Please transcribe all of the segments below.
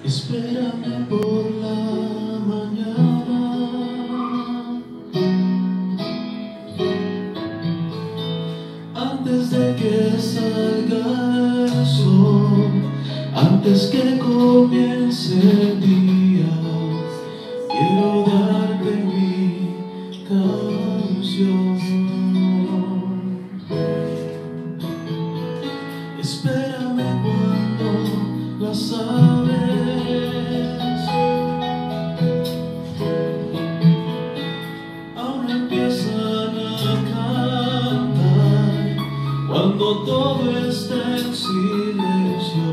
Espérame por la mañana, antes de que salga el sol, antes que comience el día, quiero darte mi canción. Espérame cuando las aves aún empiezan a cantar, cuando todo está en silencio,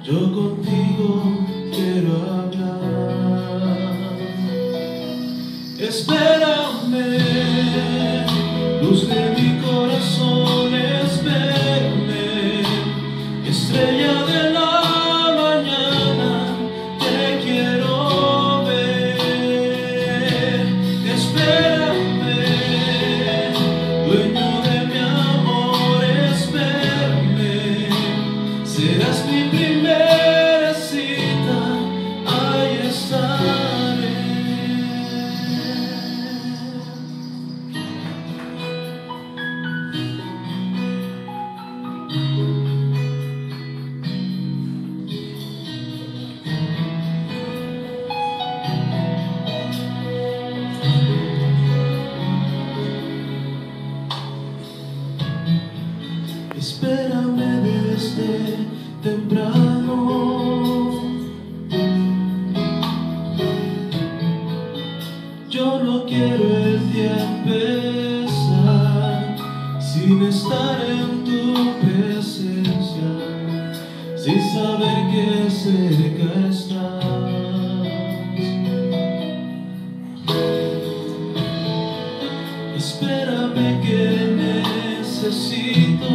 yo contigo quiero hablar. Espérame, luz de mi corazón, espérame, estrella de la mañana, te quiero ver. Espérame, dueño de mi amor, espérame, serás mi primera cita, ahí estaré. Espérame desde temprano, yo no quiero el día empezar sin estar en tu presencia, sin saber que cerca estás. Espérame que necesito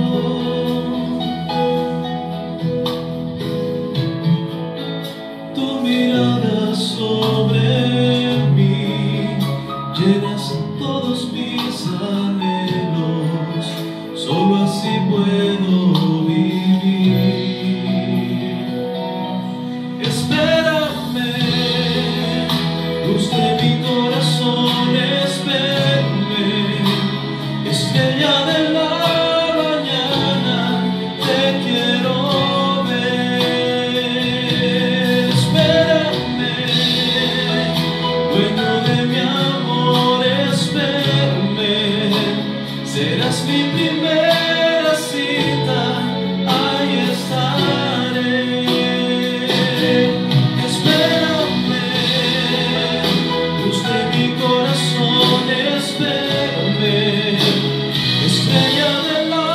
tu mirada sobre mí, llenas todos mis anhelos, solo así puedo vivir. Espérame, luz de mi corazón, espérame, estrella de la mañana, te quiero ver. Espérame, dueño de mi amor, espérame, serás mi primera cita, ahí estaré. Espérame, luz de mi corazón, espérame, estrella de la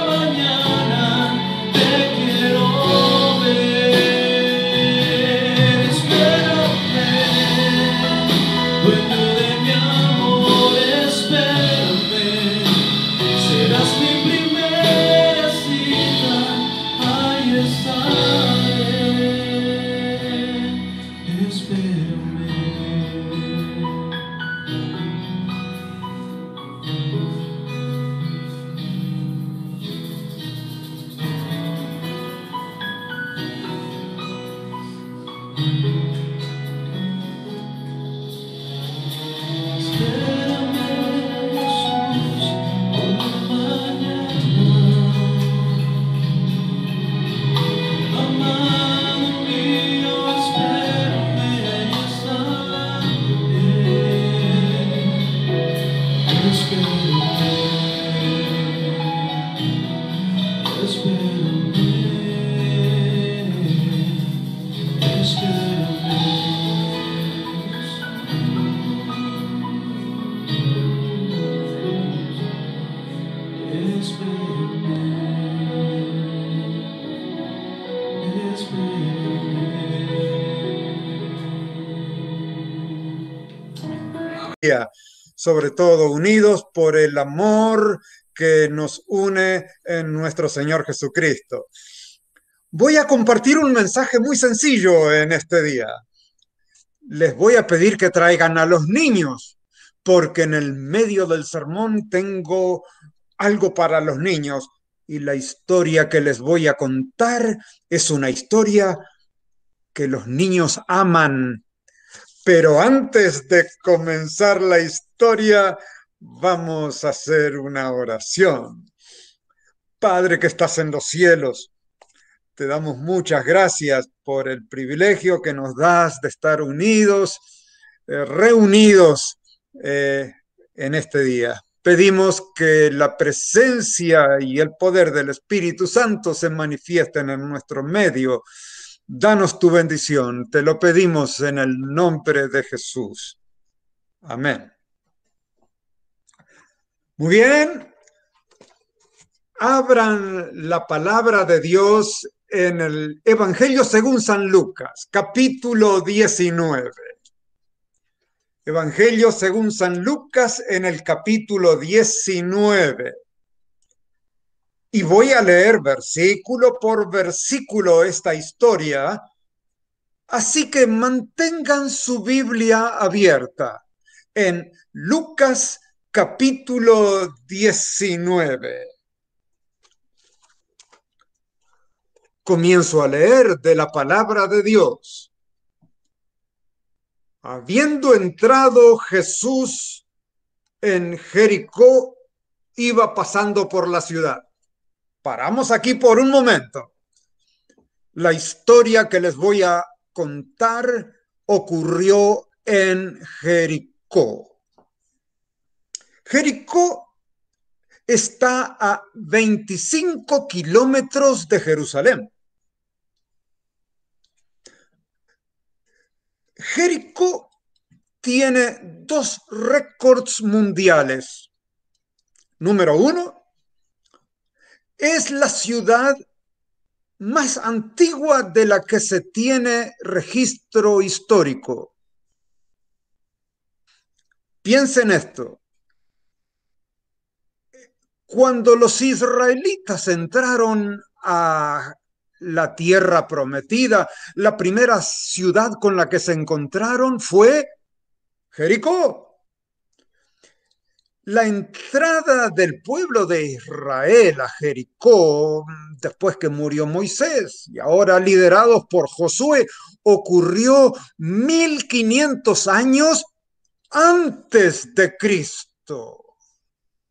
mañana, te quiero ver. Espérame, dueño de mi amor, espérame, serás mi primera cita, ahí estaré. Espérame. Espérame, Jesús, por la mañana, amado mío, espérame, ahí estaré. Espérame, sobre todo unidos por el amor que nos une en nuestro Señor Jesucristo. Voy a compartir un mensaje muy sencillo en este día. Les voy a pedir que traigan a los niños, porque en el medio del sermón tengo algo para los niños y la historia que les voy a contar es una historia que los niños aman. Pero antes de comenzar la historia, vamos a hacer una oración. Padre que estás en los cielos, te damos muchas gracias por el privilegio que nos das de estar unidos, reunidos eh, en este día. Pedimos que la presencia y el poder del Espíritu Santo se manifiesten en nuestro medio. Danos tu bendición, te lo pedimos en el nombre de Jesús. Amén. Muy bien, abran la palabra de Dios en el Evangelio según San Lucas, capítulo 19. Evangelio según San Lucas en el capítulo 19. Y voy a leer versículo por versículo esta historia, así que mantengan su Biblia abierta en Lucas capítulo 19. Comienzo a leer de la palabra de Dios. Habiendo entrado Jesús en Jericó, iba pasando por la ciudad. Paramos aquí por un momento. La historia que les voy a contar ocurrió en Jericó. Jericó está a 25 kilómetros de Jerusalén. Jericó tiene dos récords mundiales. Número uno, es la ciudad más antigua de la que se tiene registro histórico. Piensen esto. Cuando los israelitas entraron a la tierra prometida, la primera ciudad con la que se encontraron fue Jericó. La entrada del pueblo de Israel a Jericó, después que murió Moisés y ahora liderados por Josué, ocurrió 1500 años antes de Cristo.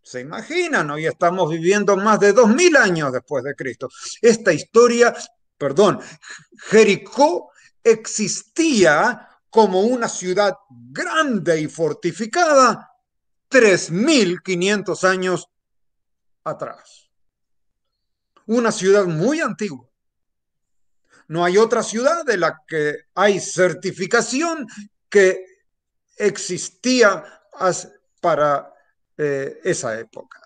¿Se imaginan? Hoy estamos viviendo más de 2000 años después de Cristo. Esta historia, perdón, Jericó existía como una ciudad grande y fortificada 3500 años atrás. Una ciudad muy antigua. No hay otra ciudad de la que hay certificación que existía para esa época.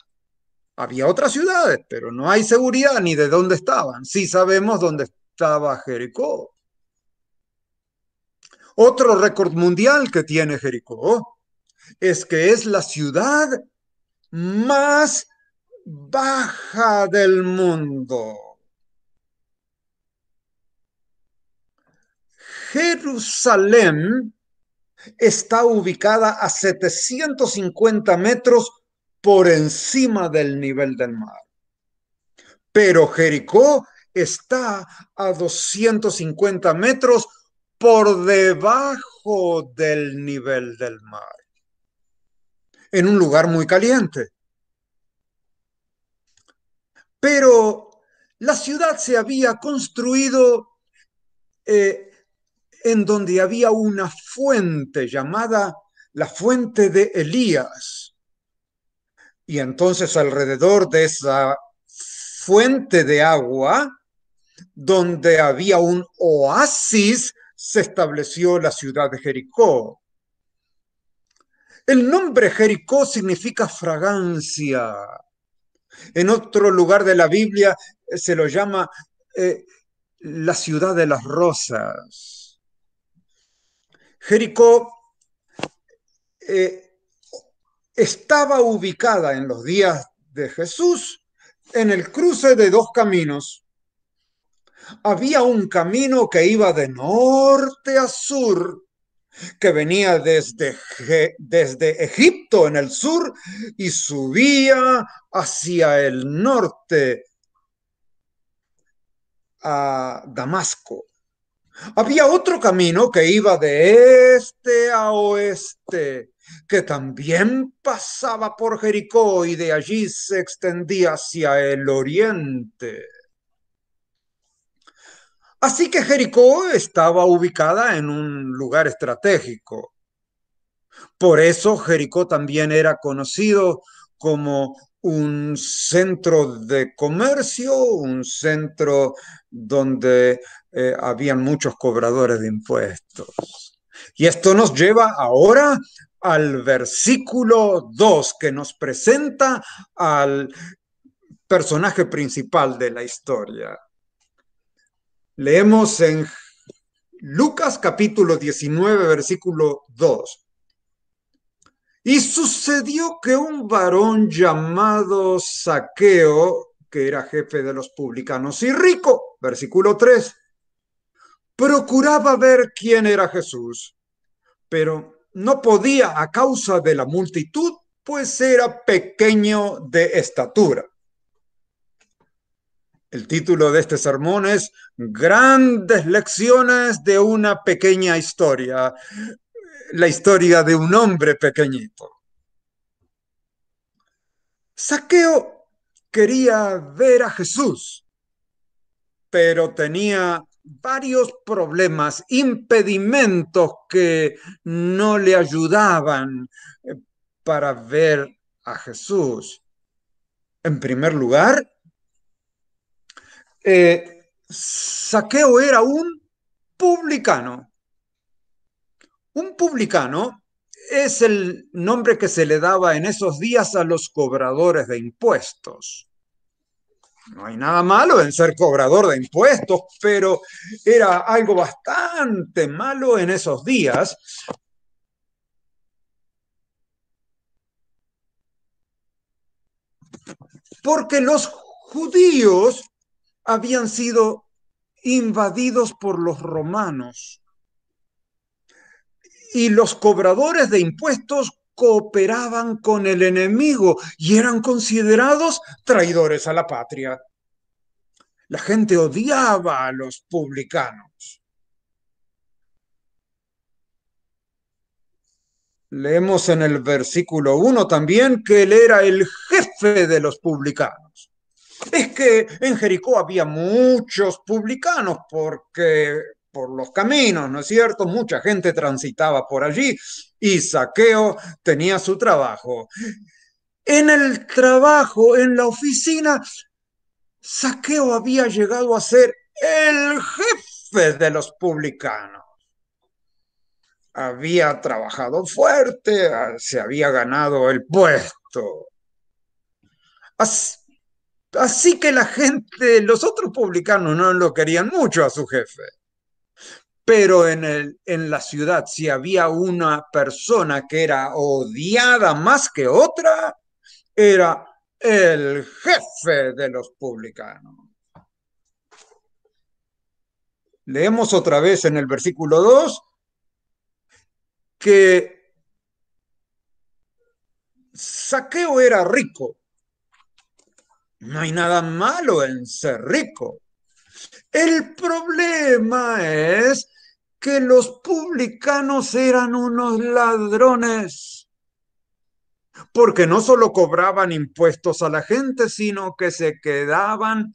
Había otras ciudades, pero no hay seguridad ni de dónde estaban. Sí sabemos dónde estaba Jericó. Otro récord mundial que tiene Jericó es que es la ciudad más baja del mundo. Jerusalén está ubicada a 750 metros por encima del nivel del mar. Pero Jericó está a 250 metros por debajo del nivel del mar, en un lugar muy caliente. Pero la ciudad se había construido en donde había una fuente llamada la fuente de Elías. Y entonces alrededor de esa fuente de agua, donde había un oasis, se estableció la ciudad de Jericó. El nombre Jericó significa fragancia. En otro lugar de la Biblia se lo llama la ciudad de las rosas. Jericó estaba ubicada en los días de Jesús en el cruce de dos caminos. Había un camino que iba de norte a sur, que venía desde Egipto en el sur y subía hacia el norte a Damasco. Había otro camino que iba de este a oeste, que también pasaba por Jericó y de allí se extendía hacia el oriente. Así que Jericó estaba ubicada en un lugar estratégico. Por eso Jericó también era conocido como un centro de comercio, un centro donde habían muchos cobradores de impuestos. Y esto nos lleva ahora al versículo 2 que nos presenta al personaje principal de la historia. Leemos en Lucas capítulo 19, versículo 2. Y sucedió que un varón llamado Zaqueo, que era jefe de los publicanos y rico, versículo 3, procuraba ver quién era Jesús, pero no podía a causa de la multitud, pues era pequeño de estatura. El título de este sermón es Grandes lecciones de una pequeña historia, la historia de un hombre pequeñito. Zaqueo quería ver a Jesús, pero tenía varios problemas, impedimentos que no le ayudaban para ver a Jesús. En primer lugar, Zaqueo era un publicano. Un publicano es el nombre que se le daba en esos días a los cobradores de impuestos. No hay nada malo en ser cobrador de impuestos, pero era algo bastante malo en esos días, porque los judíos habían sido invadidos por los romanos y los cobradores de impuestos cooperaban con el enemigo y eran considerados traidores a la patria. La gente odiaba a los publicanos. Leemos en el versículo 1 también que él era el jefe de los publicanos. Es que en Jericó había muchos publicanos porque por los caminos, ¿no es cierto? Mucha gente transitaba por allí y Zaqueo tenía su trabajo. En el trabajo, en la oficina, Zaqueo había llegado a ser el jefe de los publicanos. Había trabajado fuerte, se había ganado el puesto. Así, así que la gente, los otros publicanos no lo querían mucho a su jefe. Pero en la ciudad, si había una persona que era odiada más que otra, era el jefe de los publicanos. Leemos otra vez en el versículo 2 que Zaqueo era rico. No hay nada malo en ser rico. El problema es que los publicanos eran unos ladrones, porque no solo cobraban impuestos a la gente, sino que se quedaban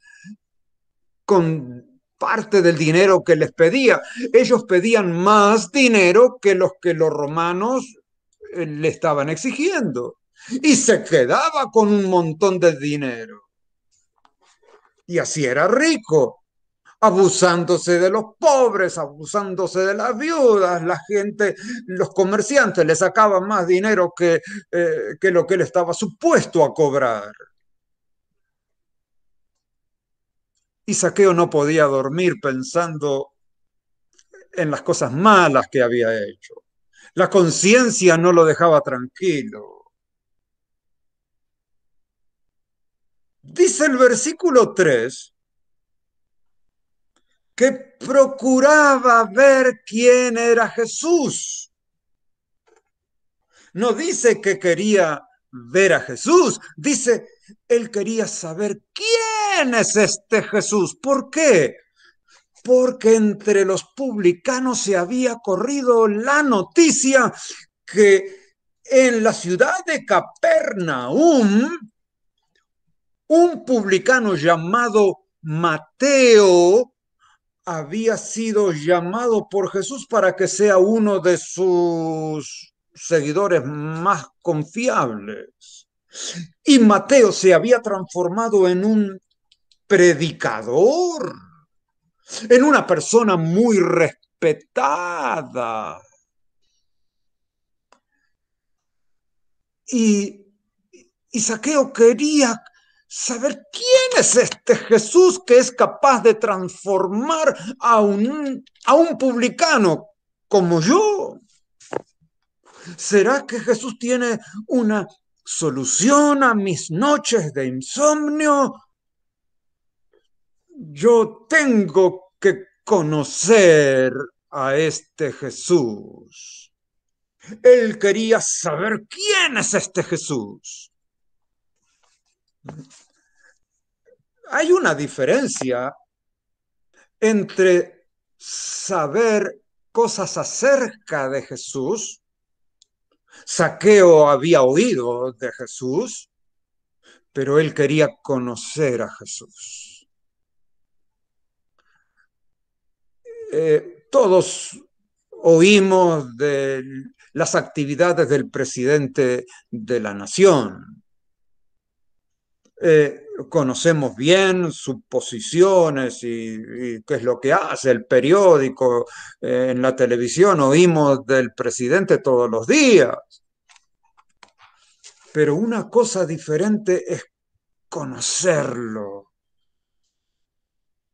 con parte del dinero que les pedía. Ellos pedían más dinero que los romanos le estaban exigiendo y se quedaba con un montón de dinero. Y así era rico, abusándose de los pobres, abusándose de las viudas, la gente, los comerciantes le sacaban más dinero que lo que él estaba supuesto a cobrar. Y Zaqueo no podía dormir pensando en las cosas malas que había hecho. La conciencia no lo dejaba tranquilo. Dice el versículo 3 que procuraba ver quién era Jesús. No dice que quería ver a Jesús, dice, él quería saber quién es este Jesús. ¿Por qué? porque entre los publicanos se había corrido la noticia que en la ciudad de Capernaum, un publicano llamado Mateo había sido llamado por Jesús para que sea uno de sus seguidores más confiables. Y Mateo se había transformado en un predicador, en una persona muy respetada. Y, y Zaqueo quería saber quién es este Jesús que es capaz de transformar a un publicano como yo. ¿Será que Jesús tiene una solución a mis noches de insomnio? Yo tengo que conocer a este Jesús. Él quería saber quién es este Jesús. Hay una diferencia entre saber cosas acerca de Jesús. Zaqueo había oído de Jesús, pero él quería conocer a Jesús. Todos oímos de las actividades del presidente de la nación. Conocemos bien sus posiciones y qué es lo que hace el periódico, en la televisión oímos del presidente todos los días. Pero una cosa diferente es conocerlo.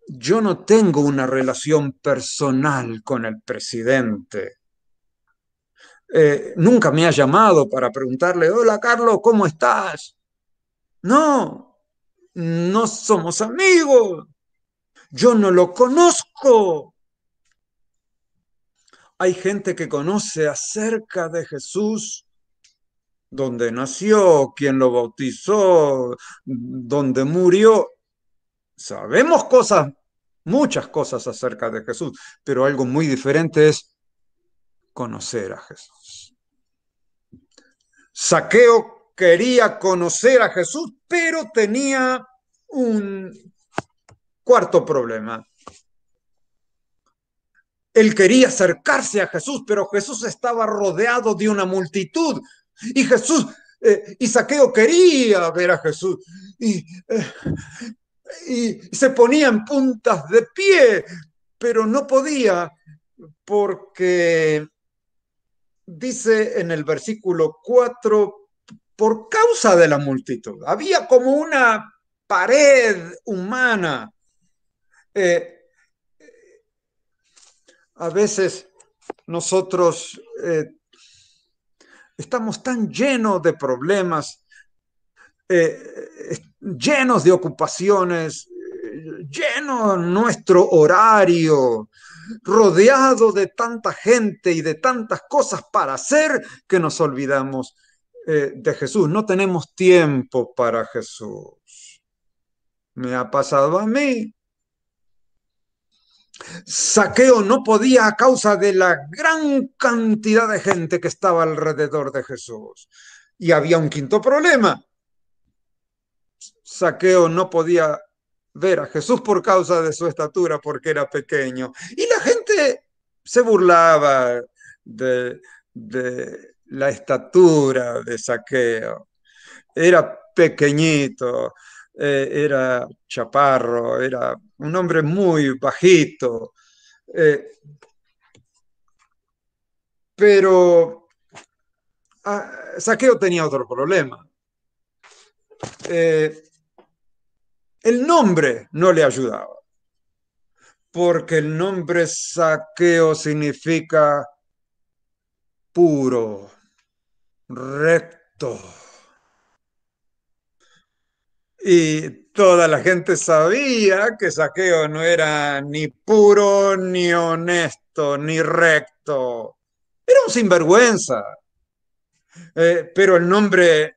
Yo no tengo una relación personal con el presidente. Nunca me ha llamado para preguntarle, hola Carlos, ¿cómo estás? No, no somos amigos. Yo no lo conozco. Hay gente que conoce acerca de Jesús, dónde nació, quién lo bautizó, dónde murió. Sabemos cosas, muchas cosas acerca de Jesús, pero algo muy diferente es conocer a Jesús. Zaqueo quería conocer a Jesús, pero tenía un cuarto problema. Él quería acercarse a Jesús, pero Jesús estaba rodeado de una multitud. Y y Zaqueo quería ver a Jesús. Y se ponía en puntas de pie, pero no podía porque dice en el versículo 4, por causa de la multitud. Había como una pared humana. Eh, a veces nosotros estamos tan llenos de problemas, llenos de ocupaciones, lleno nuestro horario, rodeado de tanta gente y de tantas cosas para hacer que nos olvidamos de Jesús. No tenemos tiempo para Jesús. Me ha pasado a mí. Zaqueo no podía a causa de la gran cantidad de gente que estaba alrededor de Jesús. Y había un quinto problema. Zaqueo no podía ver a Jesús por causa de su estatura, porque era pequeño. Y la gente se burlaba de la estatura de Zaqueo. Era pequeñito, era chaparro, era un hombre muy bajito. Eh, pero Zaqueo tenía otro problema. Eh, el nombre no le ayudaba, porque el nombre Zaqueo significa puro, recto. Y toda la gente sabía que Zaqueo no era ni puro, ni honesto, ni recto. Era un sinvergüenza. Pero el nombre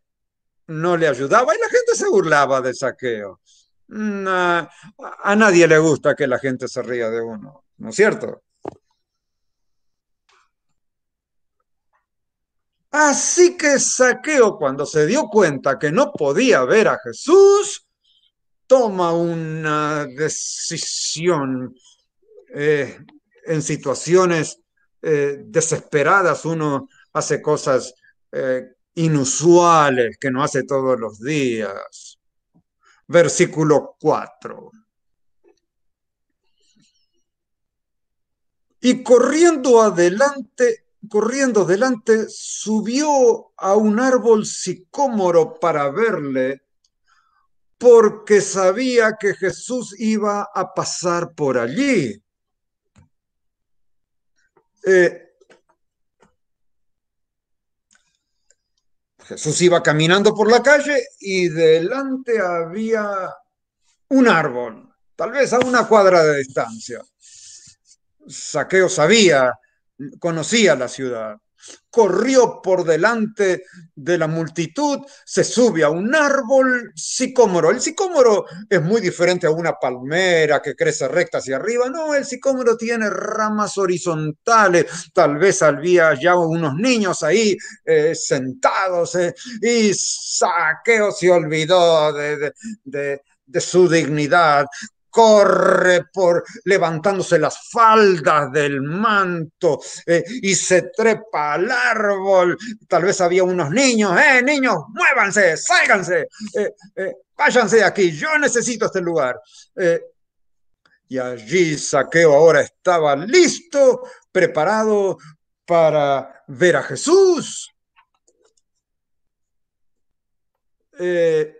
no le ayudaba y la gente se burlaba de Zaqueo. a nadie le gusta que la gente se ría de uno, ¿no es cierto? Así que Saqueo, cuando se dio cuenta que no podía ver a Jesús, toma una decisión. eh, en situaciones desesperadas uno hace cosas inusuales que no hace todos los días. Versículo 4. Y corriendo adelante, subió a un árbol sicómoro para verle, porque sabía que Jesús iba a pasar por allí. Eh, Jesús iba caminando por la calle y delante había un árbol, tal vez a una cuadra de distancia. Saqueo sabía, conocía la ciudad. Corrió por delante de la multitud, se sube a un árbol sicómoro. El sicómoro es muy diferente a una palmera que crece recta hacia arriba. No, el sicómoro tiene ramas horizontales. Tal vez había ya unos niños ahí sentados y Saqueo se olvidó de su dignidad, corre por levantándose las faldas del manto y se trepa al árbol. Tal vez había unos niños, niños, muévanse, sálganse, váyanse de aquí, yo necesito este lugar. Y allí Saqueo ahora estaba listo, preparado para ver a Jesús, eh,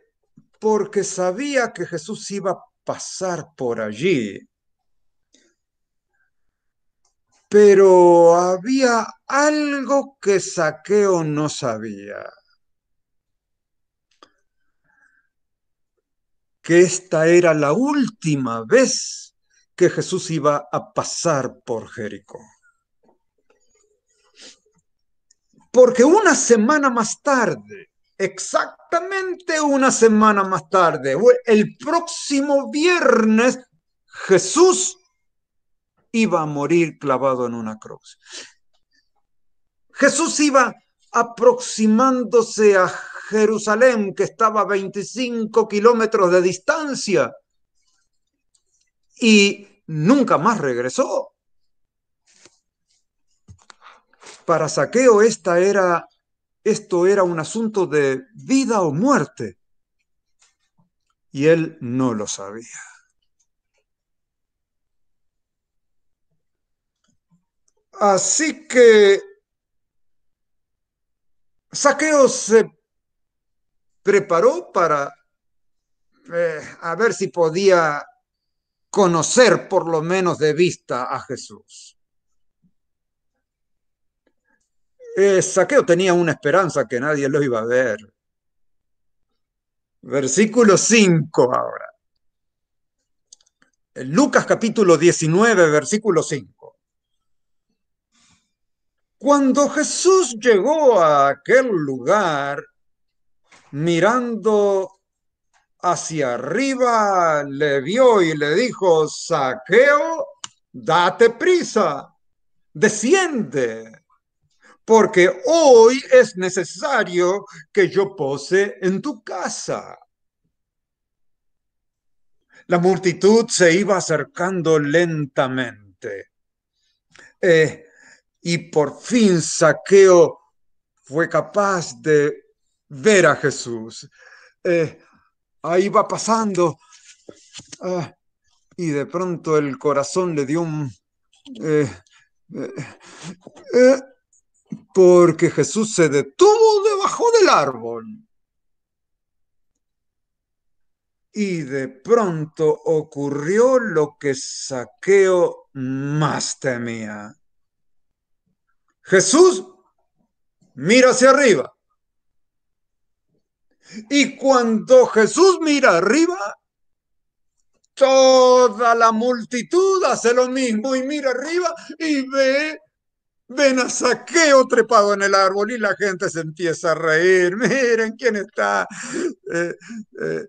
porque sabía que Jesús iba a pasar por allí. Pero había algo que Saqueo no sabía, que esta era la última vez que Jesús iba a pasar por Jericó. Porque una semana más tarde, exactamente una semana más tarde, el próximo viernes, Jesús iba a morir clavado en una cruz. Jesús iba aproximándose a Jerusalén, que estaba a 25 kilómetros de distancia, y nunca más regresó. Para Saqueo esto era un asunto de vida o muerte, y él no lo sabía. Así que Saqueo se preparó para a ver si podía conocer por lo menos de vista a Jesús. Saqueo tenía una esperanza que nadie lo iba a ver. Versículo 5 ahora. En Lucas capítulo 19, versículo 5. Cuando Jesús llegó a aquel lugar, mirando hacia arriba, le vio y le dijo: Saqueo, date prisa, desciende, porque hoy es necesario que yo pose en tu casa. La multitud se iba acercando lentamente. Y por fin Saqueo fue capaz de ver a Jesús. Ahí va pasando, ah, y de pronto el corazón le dio un... eh, eh, eh, porque Jesús se detuvo debajo del árbol. Y de pronto ocurrió lo que Saqueo más temía. Jesús mira hacia arriba. Y cuando Jesús mira arriba, toda la multitud hace lo mismo y mira arriba y ven a Saqueo trepado en el árbol y la gente se empieza a reír. Miren quién está. Eh, eh,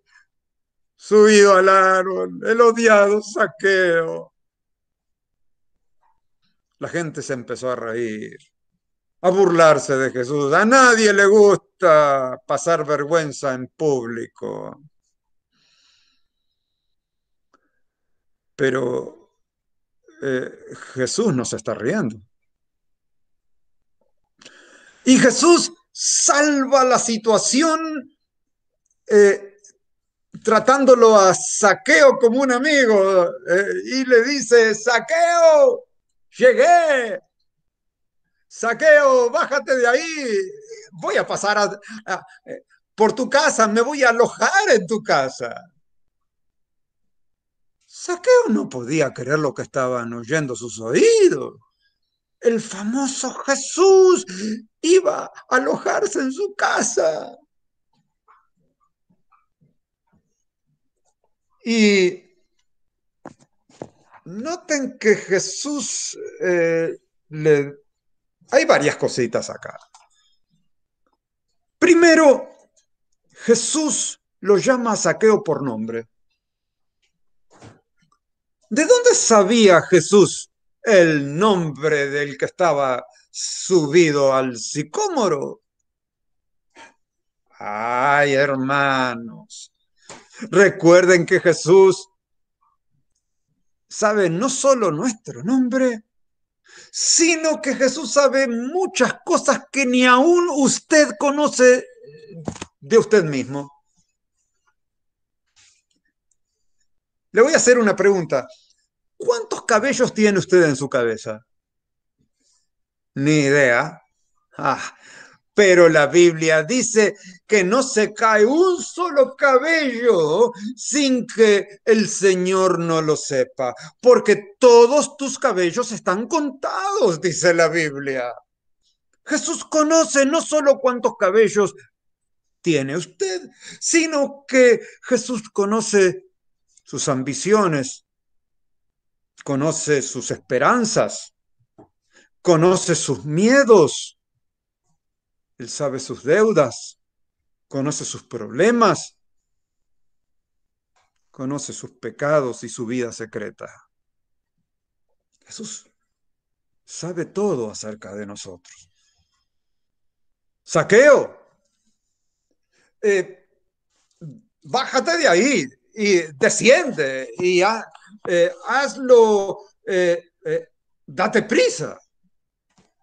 subido al árbol, el odiado Zaqueo. La gente se empezó a reír, a burlarse de Jesús. A nadie le gusta pasar vergüenza en público, pero eh, Jesús no se está riendo. Y Jesús salva la situación eh, tratándolo a Zaqueo como un amigo y le dice, Zaqueo, llegué, Zaqueo, bájate de ahí, voy a pasar por tu casa, me voy a alojar en tu casa. Zaqueo no podía creer lo que estaban oyendo sus oídos. El famoso Jesús iba a alojarse en su casa. Y noten que Jesús le... Hay varias cositas acá. Primero, Jesús lo llama a Zaqueo por nombre. ¿De dónde sabía Jesús el nombre del que estaba subido al sicómoro? Ay, hermanos, recuerden que Jesús sabe no solo nuestro nombre, sino que Jesús sabe muchas cosas que ni aún usted conoce de usted mismo. Le voy a hacer una pregunta. ¿Cuántos cabellos tiene usted en su cabeza? Ni idea. Ah, pero la Biblia dice que no se cae un solo cabello sin que el Señor no lo sepa, porque todos tus cabellos están contados, dice la Biblia. Jesús conoce no solo cuántos cabellos tiene usted, sino que Jesús conoce sus ambiciones, conoce sus esperanzas, conoce sus miedos, él sabe sus deudas, conoce sus problemas, conoce sus pecados y su vida secreta. Jesús sabe todo acerca de nosotros. Zaqueo, eh, bájate de ahí y desciende y hazlo, date prisa,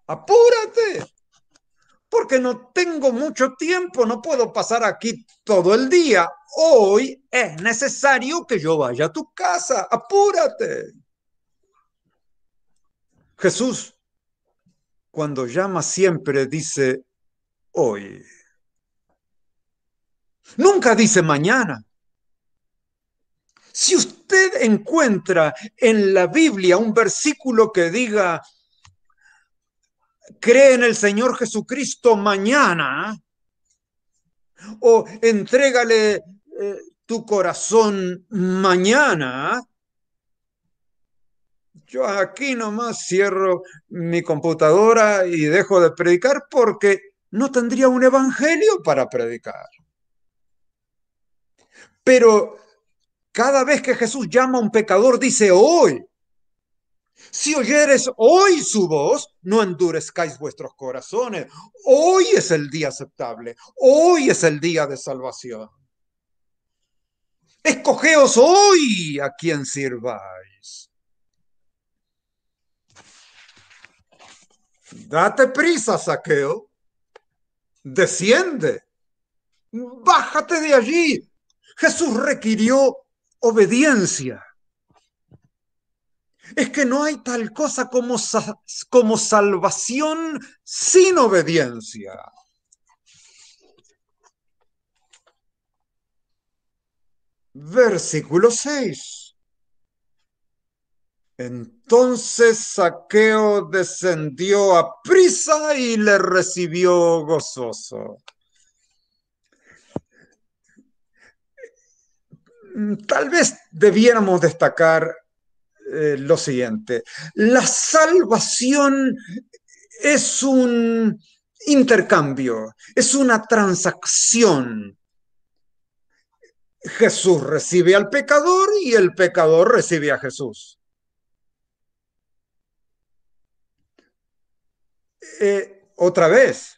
apúrate, porque no tengo mucho tiempo, no puedo pasar aquí todo el día. Hoy es necesario que yo vaya a tu casa, apúrate. Jesús, cuando llama siempre dice hoy. Nunca dice mañana. Si usted encuentra en la Biblia un versículo que diga, cree en el Señor Jesucristo mañana, o entrégale tu corazón mañana, yo aquí nomás cierro mi computadora y dejo de predicar porque no tendría un evangelio para predicar. Pero cada vez que Jesús llama a un pecador, dice hoy. Si oyeres hoy su voz, no endurezcáis vuestros corazones. Hoy es el día aceptable. Hoy es el día de salvación. Escogeos hoy a quien sirváis. Date prisa, Zaqueo. Desciende. Bájate de allí. Jesús requirió obediencia. Es que no hay tal cosa como salvación sin obediencia. Versículo 6. Entonces Zaqueo descendió a prisa y le recibió gozoso. Tal vez debiéramos destacar lo siguiente. La salvación es un intercambio, es una transacción. Jesús recibe al pecador y el pecador recibe a Jesús. Otra vez,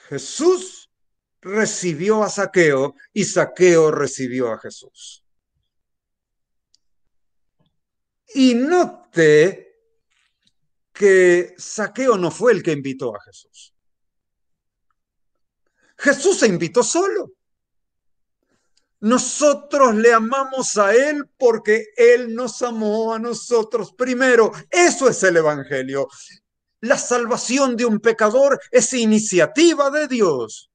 Jesús recibió a Zaqueo y Zaqueo recibió a Jesús. Y note que Zaqueo no fue el que invitó a Jesús. Jesús se invitó solo. Nosotros le amamos a Él porque Él nos amó a nosotros primero. Eso es el Evangelio. La salvación de un pecador es iniciativa de Dios.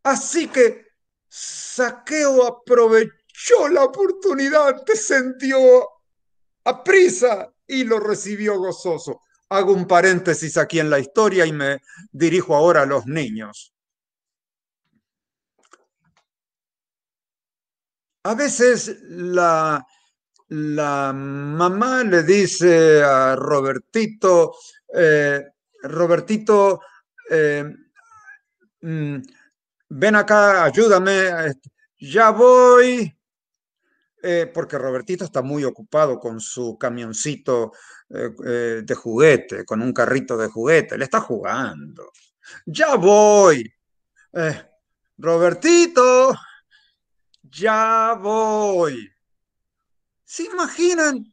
Así que Zaqueo aprovechó la oportunidad, sintió aprisa y lo recibió gozoso. Hago un paréntesis aquí en la historia y me dirijo ahora a los niños. A veces la mamá le dice a Robertito, Robertito, eh, mm, ven acá, ayúdame, ya voy, porque Robertito está muy ocupado con su camioncito de juguete, con un carrito de juguete, le está jugando. Ya voy. Eh, Robertito, ya voy. ¿Se imaginan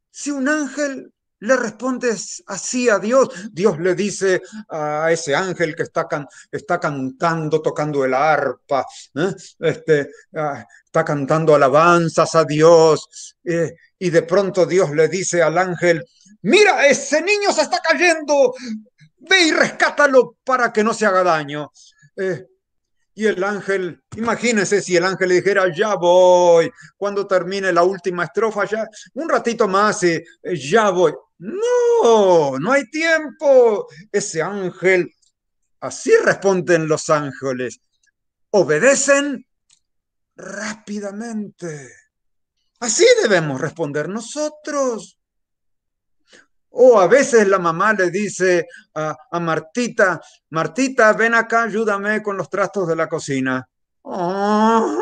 si un ángel le responde así a Dios? Dios le dice a ese ángel que está cantando, tocando el arpa, ¿eh? Está cantando alabanzas a Dios, y de pronto Dios le dice al ángel, mira, ese niño se está cayendo, ve y rescátalo para que no se haga daño. Y el ángel, imagínense si el ángel le dijera, ya voy, cuando termine la última estrofa, ya, un ratito más, ya voy. No, no hay tiempo. Ese ángel, así responden los ángeles, obedecen rápidamente. Así debemos responder nosotros. O a veces la mamá le dice a Martita, Martita, ven acá, ayúdame con los trastos de la cocina. Oh,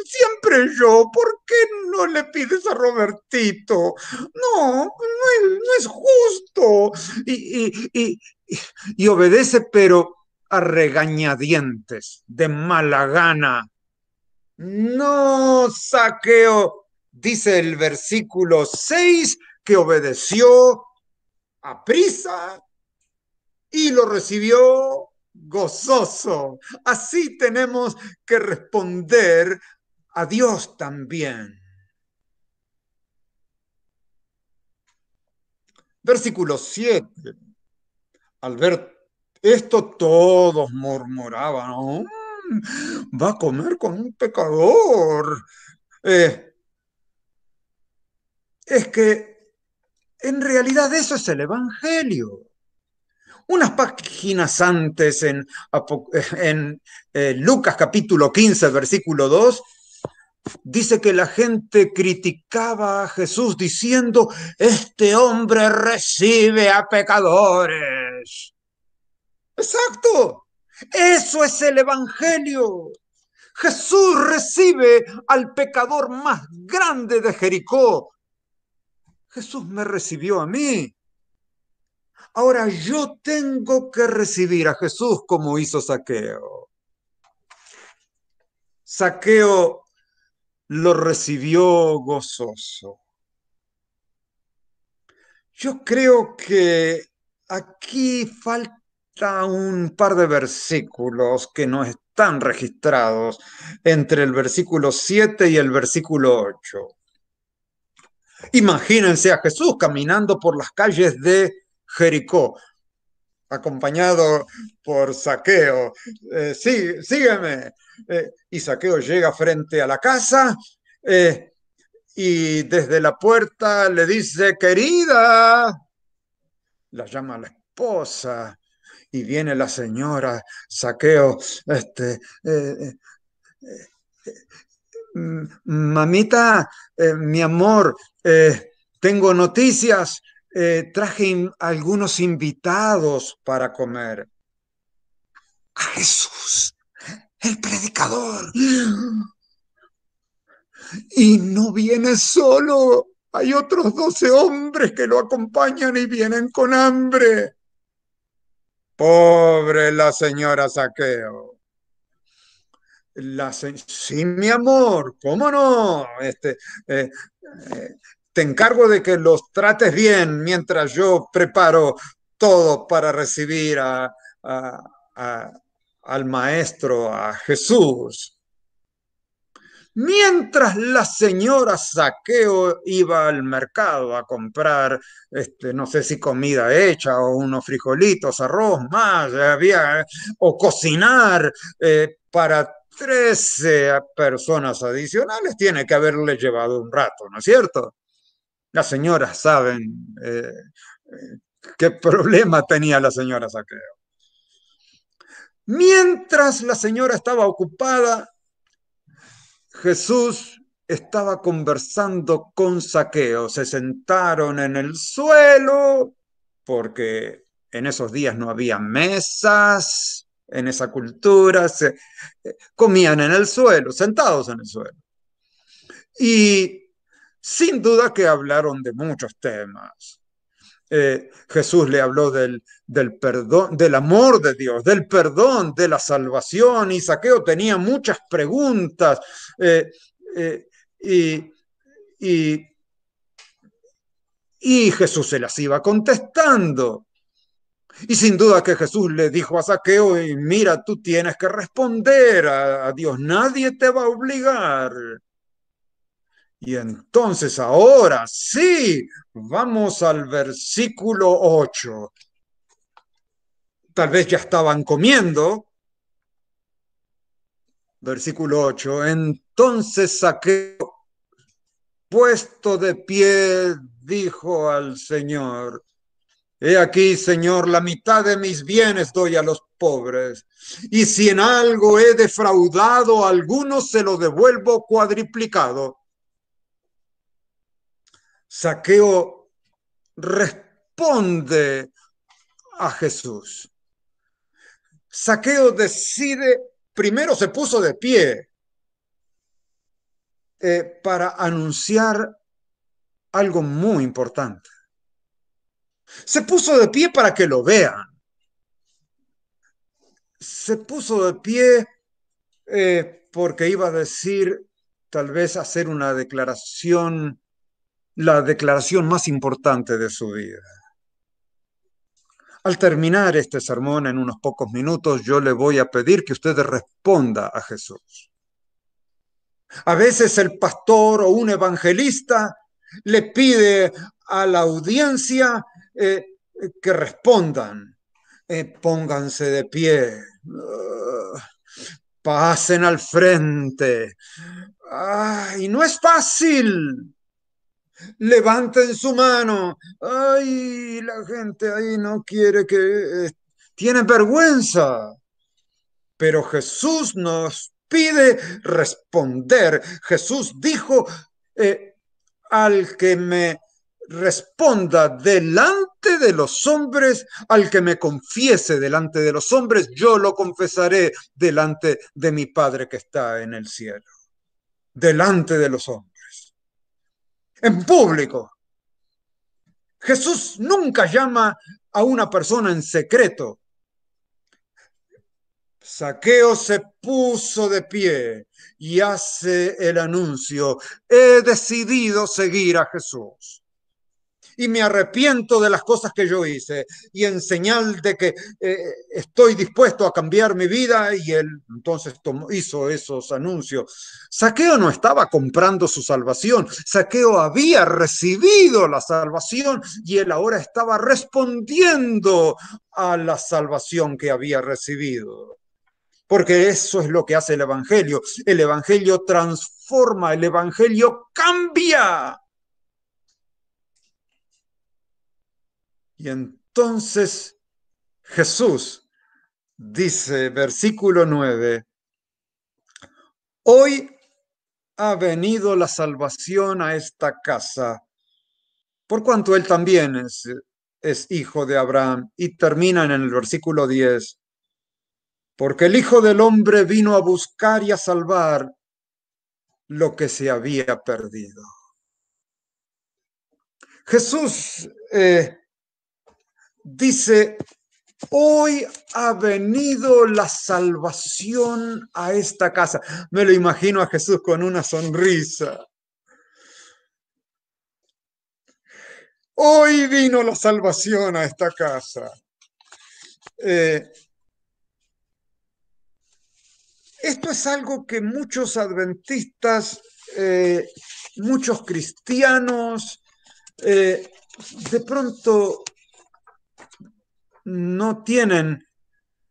siempre yo, ¿por qué no le pides a Robertito? No, no es justo. Y obedece, pero a regañadientes, de mala gana. No, Zaqueo, dice el versículo 6, que obedeció a prisa y lo recibió gozoso. Así tenemos que responder a Dios también. Versículo 7. Al ver esto, todos murmuraban, oh, va a comer con un pecador. Eh, es que en realidad eso es el Evangelio. Unas páginas antes en Lucas capítulo 15, versículo 2, dice que la gente criticaba a Jesús diciendo, este hombre recibe a pecadores. Exacto, eso es el Evangelio. Jesús recibe al pecador más grande de Jericó. Jesús me recibió a mí. Ahora yo tengo que recibir a Jesús como hizo Zaqueo. Zaqueo lo recibió gozoso. Yo creo que aquí falta un par de versículos que no están registrados entre el versículo 7 y el versículo 8. Imagínense a Jesús caminando por las calles de Jericó, acompañado por Zaqueo. Sí, sígueme. Y Zaqueo llega frente a la casa y desde la puerta le dice, querida, la llama a la esposa y viene la señora Zaqueo, mamita, mi amor, tengo noticias, traje algunos invitados para comer. A Jesús. el predicador. Y no viene solo. Hay otros 12 hombres que lo acompañan y vienen con hambre. Pobre la señora Saqueo. Sí, mi amor, ¿cómo no? Eh, Te encargo de que los trates bien mientras yo preparo todo para recibir a- a- al maestro, a Jesús. Mientras la señora Saqueo iba al mercado a comprar, no sé si comida hecha o unos frijolitos, arroz más, o cocinar para 13 personas adicionales, tiene que haberle llevado un rato, ¿no es cierto? Las señoras saben qué problema tenía la señora Saqueo. Mientras la señora estaba ocupada, Jesús estaba conversando con Saqueo. Se sentaron en el suelo porque en esos días no había mesas, en esa cultura comían en el suelo, sentados en el suelo. Y sin duda que hablaron de muchos temas. Jesús le habló del perdón, del amor de Dios, del perdón, de la salvación, y Saqueo tenía muchas preguntas, eh, eh, y, y, y Jesús se las iba contestando. Y sin duda que Jesús le dijo a Saqueo, y mira, tú tienes que responder a Dios, nadie te va a obligar. Y entonces ahora sí, vamos al versículo 8. Tal vez ya estaban comiendo. Versículo 8. Entonces Saqueo, puesto de pie, dijo al Señor: He aquí, Señor, la mitad de mis bienes doy a los pobres, y si en algo he defraudado a alguno, se lo devuelvo cuadriplicado. Saqueo responde a Jesús. Saqueo decide, primero se puso de pie para anunciar algo muy importante. Se puso de pie para que lo vean. Se puso de pie porque iba a decir, tal vez hacer una declaración, la declaración más importante de su vida. Al terminar este sermón en unos pocos minutos, yo le voy a pedir que usted responda a Jesús. A veces el pastor o un evangelista le pide a la audiencia que respondan. Pónganse de pie. Pasen al frente. Ay, no es fácil. Levanten su mano. Ay, la gente ahí no quiere que... tiene vergüenza. Pero Jesús nos pide responder. Jesús dijo, al que me responda delante de los hombres, al que me confiese delante de los hombres, yo lo confesaré delante de mi Padre que está en el cielo. Delante de los hombres. En público. Jesús nunca llama a una persona en secreto. Saqueo se puso de pie y hace el anuncio: he decidido seguir a Jesús. Y me arrepiento de las cosas que yo hice, y en señal de que estoy dispuesto a cambiar mi vida, y él entonces hizo esos anuncios. Saqueo no estaba comprando su salvación, Saqueo había recibido la salvación y él ahora estaba respondiendo a la salvación que había recibido. Porque eso es lo que hace el Evangelio. El Evangelio transforma, el Evangelio cambia. Y entonces Jesús dice, versículo 9: hoy ha venido la salvación a esta casa, por cuanto él también es hijo de Abraham. Y terminan en el versículo 10: porque el Hijo del Hombre vino a buscar y a salvar lo que se había perdido. Jesús dice, hoy ha venido la salvación a esta casa. Me lo imagino a Jesús con una sonrisa. Hoy vino la salvación a esta casa. Esto es algo que muchos adventistas, muchos cristianos, de pronto no tienen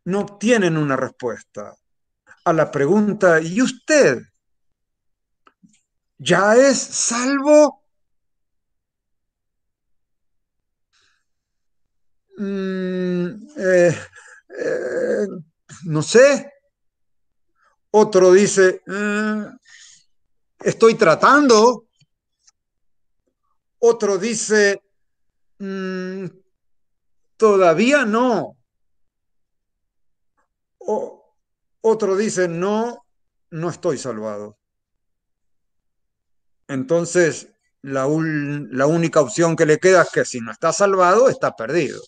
una respuesta a la pregunta, ¿y usted ya es salvo? Mm, eh, eh, no sé. Otro dice, estoy tratando. Otro dice, "Mm, todavía no". O, otro dice, no, no estoy salvado. Entonces, la única opción que le queda es que si no está salvado, está perdido.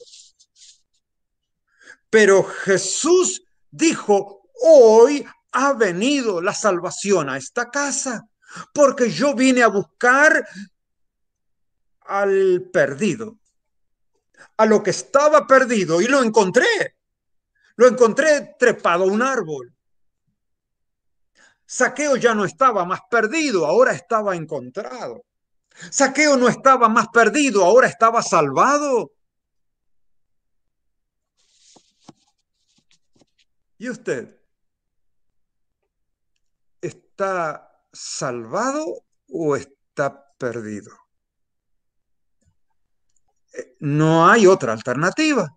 Pero Jesús dijo, hoy ha venido la salvación a esta casa, porque yo vine a buscar al perdido, a lo que estaba perdido, y lo encontré. Lo encontré trepado a un árbol. Zaqueo ya no estaba más perdido, ahora estaba encontrado. Zaqueo no estaba más perdido, ahora estaba salvado. ¿Y usted está salvado o está perdido? No hay otra alternativa.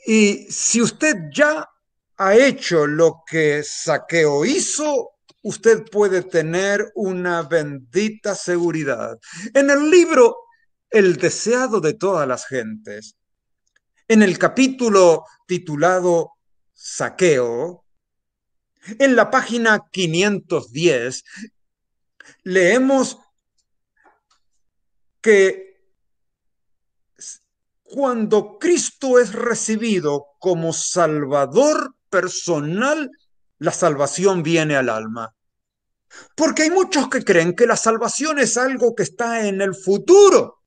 Y si usted ya ha hecho lo que Zaqueo hizo, usted puede tener una bendita seguridad. En el libro El deseado de todas las gentes, en el capítulo titulado Zaqueo, en la página 510, leemos que cuando Cristo es recibido como Salvador personal, la salvación viene al alma. Porque hay muchos que creen que la salvación es algo que está en el futuro.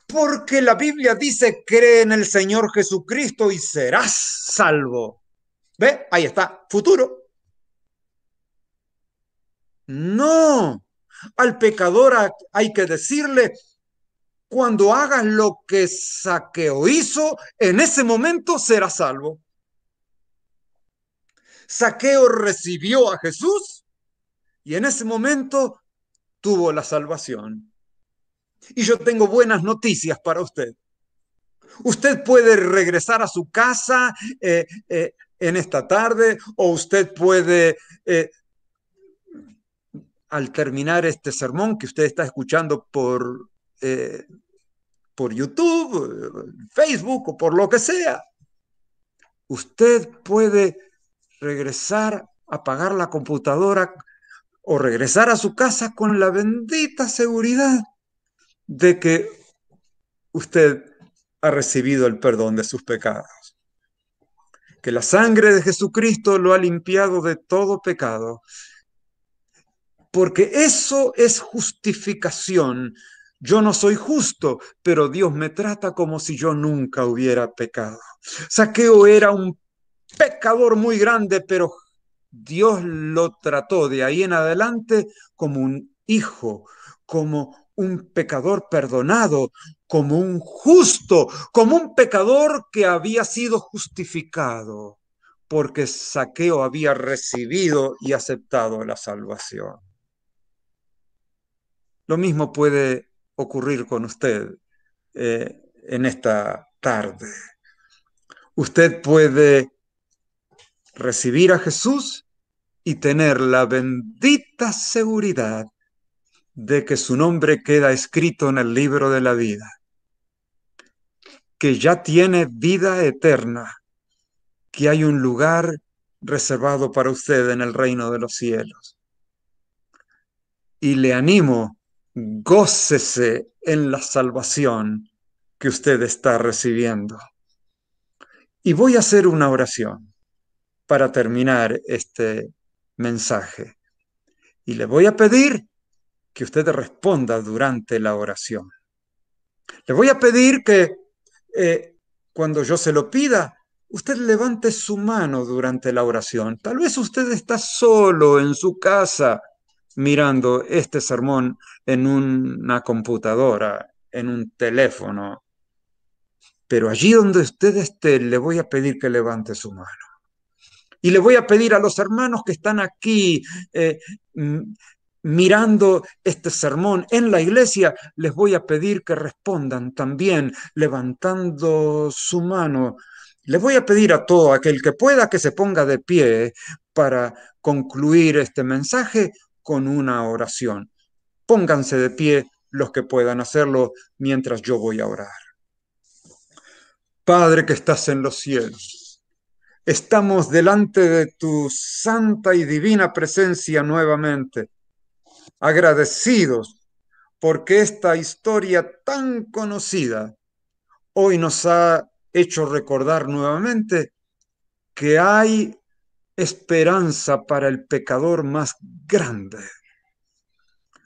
Porque la Biblia dice, cree en el Señor Jesucristo y serás salvo. ¿Ve? Ahí está, futuro. No, al pecador hay que decirle, cuando hagas lo que Zaqueo hizo, en ese momento serás salvo. Zaqueo recibió a Jesús y en ese momento tuvo la salvación. Y yo tengo buenas noticias para usted. Usted puede regresar a su casa en esta tarde, o usted puede, al terminar este sermón que usted está escuchando por YouTube, Facebook o por lo que sea, usted puede regresar, apagar la computadora o regresar a su casa con la bendita seguridad de que usted ha recibido el perdón de sus pecados, que la sangre de Jesucristo lo ha limpiado de todo pecado, porque eso es justificación. Yo no soy justo, pero Dios me trata como si yo nunca hubiera pecado. Zaqueo era un pecador muy grande, pero Dios lo trató de ahí en adelante como un hijo, como un pecador perdonado, como un justo, como un pecador que había sido justificado, porque Zaqueo había recibido y aceptado la salvación. Lo mismo puede ocurrir con usted en esta tarde. Usted puede recibir a Jesús y tener la bendita seguridad de que su nombre queda escrito en el libro de la vida. que ya tiene vida eterna, que hay un lugar reservado para usted en el reino de los cielos. Y le animo, gócese en la salvación que usted está recibiendo. Y voy a hacer una oración para terminar este mensaje. Y le voy a pedir que usted responda durante la oración. Le voy a pedir que cuando yo se lo pida, usted levante su mano durante la oración. Tal vez usted está solo en su casa mirando este sermón en una computadora, en un teléfono, pero allí donde usted esté, le voy a pedir que levante su mano. Y le voy a pedir a los hermanos que están aquí mirando este sermón en la iglesia, les voy a pedir que respondan también levantando su mano. Les voy a pedir a todo aquel que pueda que se ponga de pie para concluir este mensaje con una oración. Pónganse de pie los que puedan hacerlo mientras yo voy a orar. Padre que estás en los cielos, estamos delante de tu santa y divina presencia nuevamente, agradecidos porque esta historia tan conocida hoy nos ha hecho recordar nuevamente que hay esperanza para el pecador más grande.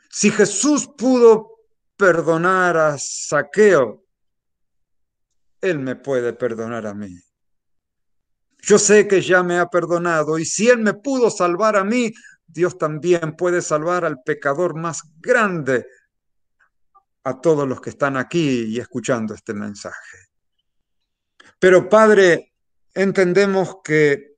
Si Jesús pudo perdonar a Zaqueo, Él me puede perdonar a mí. Yo sé que ya me ha perdonado y si Él me pudo salvar a mí, Dios también puede salvar al pecador más grande, a todos los que están aquí y escuchando este mensaje. Pero Padre, entendemos que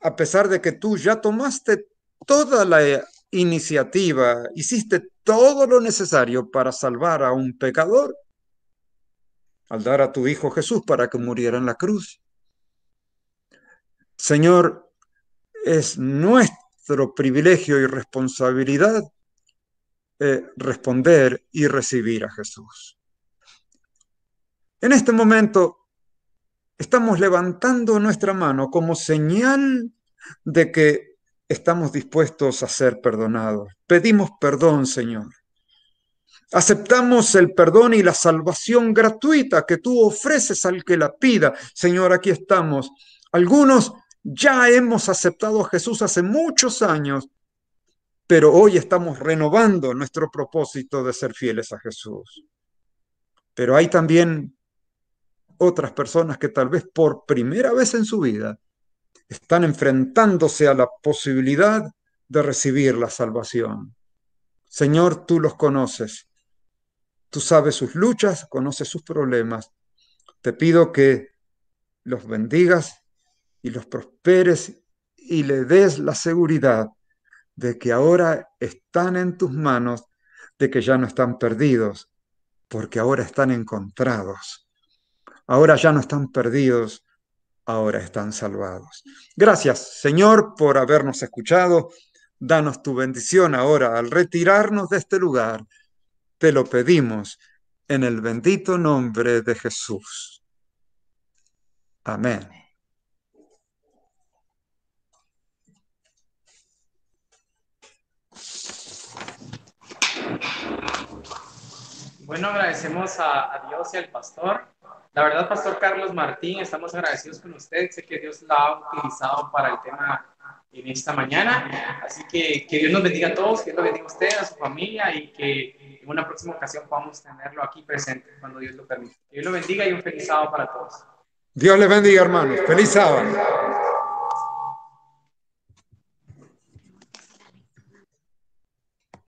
a pesar de que tú ya tomaste toda la iniciativa, hiciste todo lo necesario para salvar a un pecador, al dar a tu Hijo Jesús para que muriera en la cruz. Señor, es nuestro privilegio y responsabilidad responder y recibir a Jesús. En este momento estamos levantando nuestra mano como señal de que estamos dispuestos a ser perdonados. Pedimos perdón, Señor. Aceptamos el perdón y la salvación gratuita que tú ofreces al que la pida. Señor, aquí estamos. Algunos ya hemos aceptado a Jesús hace muchos años, pero hoy estamos renovando nuestro propósito de ser fieles a Jesús. Pero hay también otras personas que tal vez por primera vez en su vida están enfrentándose a la posibilidad de recibir la salvación. Señor, tú los conoces. Tú sabes sus luchas, conoces sus problemas. Te pido que los bendigas y los prosperes y le des la seguridad de que ahora están en tus manos, de que ya no están perdidos, porque ahora están encontrados. Ahora ya no están perdidos, ahora están salvados. Gracias, Señor, por habernos escuchado. Danos tu bendición ahora al retirarnos de este lugar. Te lo pedimos en el bendito nombre de Jesús. Amén. Bueno, agradecemos a Dios y al pastor. La verdad, Pastor Carlos Martín, estamos agradecidos con usted. Sé que Dios la ha utilizado para el tema en esta mañana. Así que Dios nos bendiga a todos, que Dios lo bendiga a usted, a su familia y que en una próxima ocasión podamos tenerlo aquí presente cuando Dios lo permita. Que Dios lo bendiga y un feliz sábado para todos. Dios les bendiga, hermanos. Feliz sábado.